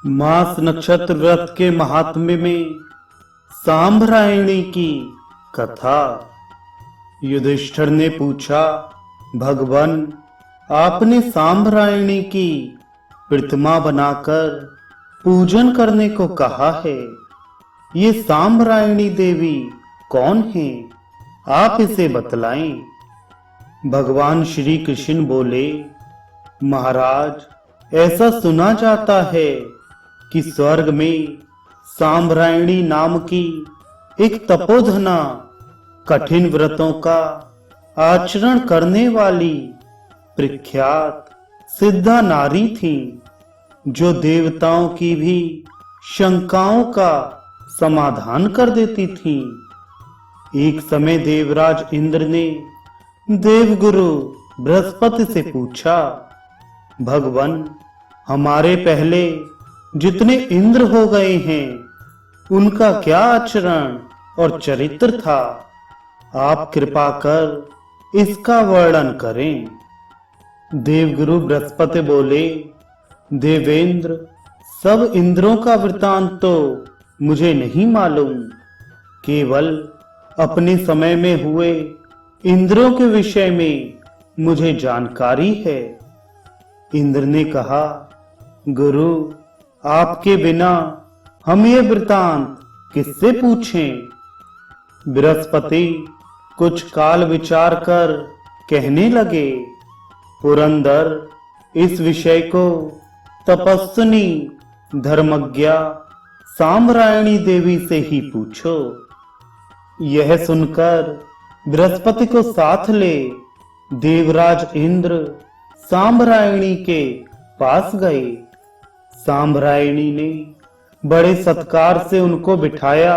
मास नक्षत्र व्रत के महात्म्य में सांभरायणी की कथा। युधिष्ठिर ने पूछा, भगवान, आपने सांभरायणी की प्रतिमा बनाकर पूजन करने को कहा है। ये सांभरायणी देवी कौन है? आप इसे बतलाएं। भगवान श्री कृष्ण बोले, महाराज, ऐसा सुना जाता है कि स्वर्ग में सांभरायणी नाम की एक तपोधना कठिन व्रतों का आचरण करने वाली प्रख्यात सिद्धा नारी थी, जो देवताओं की भी शंकाओं का समाधान कर देती थी। एक समय देवराज इंद्र ने देवगुरु बृहस्पति से पूछा, भगवान, हमारे पहले जितने इंद्र हो गए हैं, उनका क्या आचरण और चरित्र था? आप कृपा कर इसका वर्णन करें। देवगुरु बृहस्पति बोले, देवेंद्र, सब इंद्रों का वृतांत तो मुझे नहीं मालूम, केवल अपने समय में हुए इंद्रों के विषय में मुझे जानकारी है। इंद्र ने कहा, गुरु, आपके बिना हम ये वृतांत किससे पूछें? बृहस्पति कुछ काल विचार कर कहने लगे, पुरंदर, इस विषय को तपस्विनी धर्मज्ञा सांभरायणी देवी से ही पूछो। यह सुनकर बृहस्पति को साथ ले देवराज इंद्र सांभरायणी के पास गए। सांभरायणी ने बड़े सत्कार से उनको बिठाया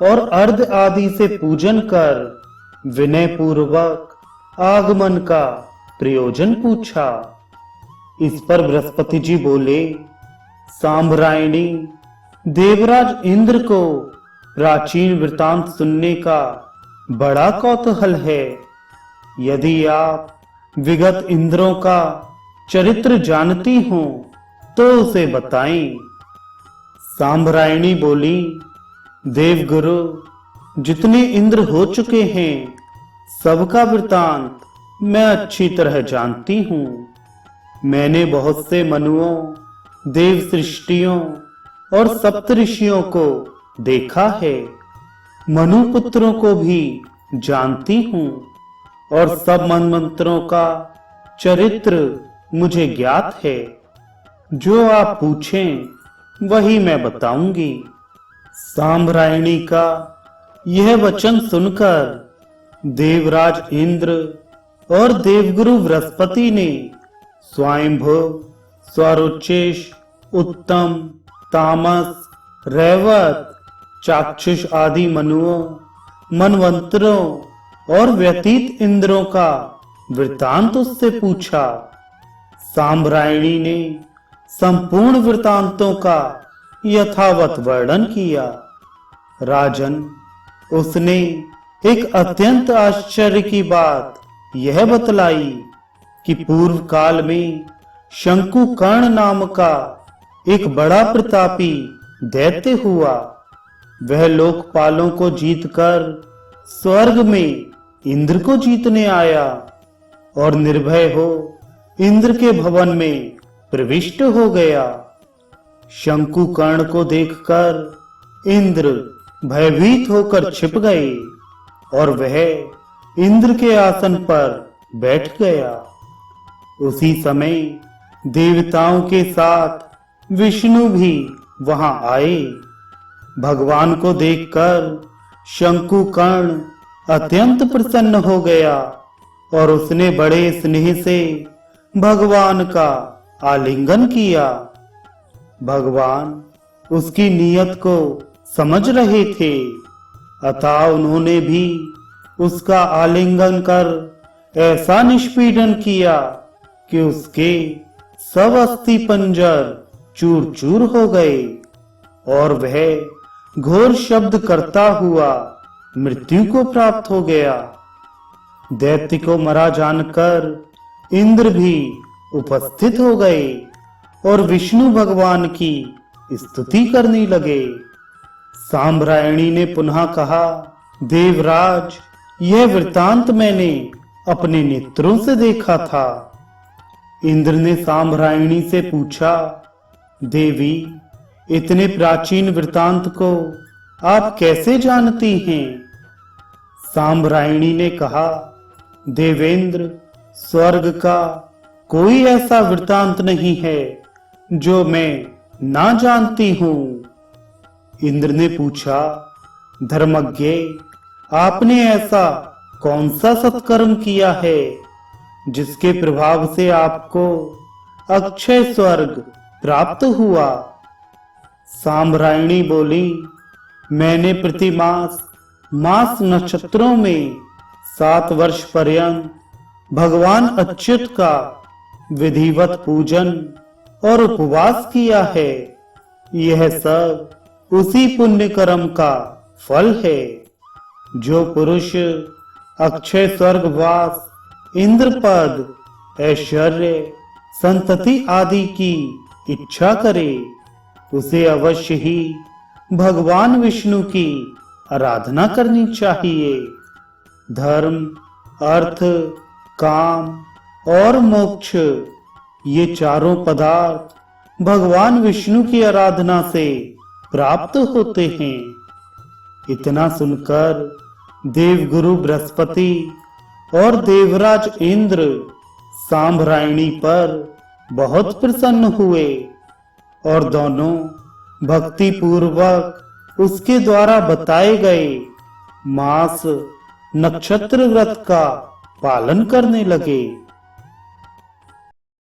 और अर्घ आदि से पूजन कर विनय पूर्वक आगमन का प्रयोजन पूछा। इस पर बृहस्पति जी बोले, सांभरायणी, देवराज इंद्र को प्राचीन वृतांत सुनने का बड़ा कौतूहल है। यदि आप विगत इंद्रों का चरित्र जानती हो तो उसे बताएं। सांभरायणी बोली, देवगुरु, जितने इंद्र हो चुके हैं, सबका वृतांत मैं अच्छी तरह जानती हूँ। मैंने बहुत से मनुओं, देव सृष्टियों और सप्तऋषियों को देखा है। मनु पुत्रों को भी जानती हूँ और सब मनमंत्रों का चरित्र मुझे ज्ञात है। जो आप पूछें वही मैं बताऊंगी। सांभरायणी का यह वचन सुनकर देवराज इंद्र और देवगुरु बृहस्पति ने स्वयंभू, स्वरोचेश, उत्तम, तामस, रैवत, चाक्षुष आदि मनुओं, मनवंतरों और व्यतीत इंद्रों का वृतांत उससे पूछा। सांभरायणी ने संपूर्ण वृतांतों का यथावत वर्णन किया। राजन, उसने एक अत्यंत आश्चर्य की बात यह बतलाई कि पूर्व काल में शंकुकर्ण नाम का एक बड़ा प्रतापी दैत्य हुआ। वह लोकपालों को जीतकर स्वर्ग में इंद्र को जीतने आया और निर्भय हो इंद्र के भवन में प्रविष्ट हो गया। शंकुकर्ण को देखकर इंद्र भयभीत होकर छिप गए और वह इंद्र के आसन पर बैठ गया। उसी समय देवताओं के साथ विष्णु भी वहां आए। भगवान को देखकर शंकुकर्ण अत्यंत प्रसन्न हो गया और उसने बड़े स्नेह से भगवान का आलिंगन किया। भगवान उसकी नीयत को समझ रहे थे, अतः उन्होंने भी उसका आलिंगन कर ऐसा निष्पीड़न किया कि उसके सब अस्थि पंजर चूर चूर हो गए और वह घोर शब्द करता हुआ मृत्यु को प्राप्त हो गया। दैत्य को मरा जानकर इंद्र भी उपस्थित हो गए और विष्णु भगवान की स्तुति करने लगे। साम्भरायणी ने पुनः कहा, देवराज, यह वृतांत मैंने अपने नेत्रों से देखा था। इंद्र ने साम्भरायणी से पूछा, देवी, इतने प्राचीन वृतांत को आप कैसे जानती हैं? साम्भरायणी ने कहा, देवेंद्र, स्वर्ग का कोई ऐसा वृतांत नहीं है जो मैं ना जानती हूं। इंद्र ने पूछा, धर्मज्ञ, आपने ऐसा कौन सा सत्कर्म किया है जिसके प्रभाव से आपको अक्षय स्वर्ग प्राप्त हुआ? साम्भरायणी बोली, मैंने प्रतिमास मास नक्षत्रों में 7 वर्ष पर्यंत भगवान अच्युत का विधिवत पूजन और उपवास किया है। यह सब उसी पुण्य कर्म का फल है। जो पुरुष अक्षय स्वर्गवास, इंद्रपद, ऐश्वर्य, संतति आदि की इच्छा करे, उसे अवश्य ही भगवान विष्णु की आराधना करनी चाहिए। धर्म, अर्थ, काम और मोक्ष, ये चारों पदार्थ भगवान विष्णु की आराधना से प्राप्त होते हैं। इतना सुनकर देवगुरु बृहस्पति और देवराज इंद्र साम्भरायणी पर बहुत प्रसन्न हुए और दोनों भक्ति पूर्वक उसके द्वारा बताए गए मास नक्षत्र व्रत का पालन करने लगे।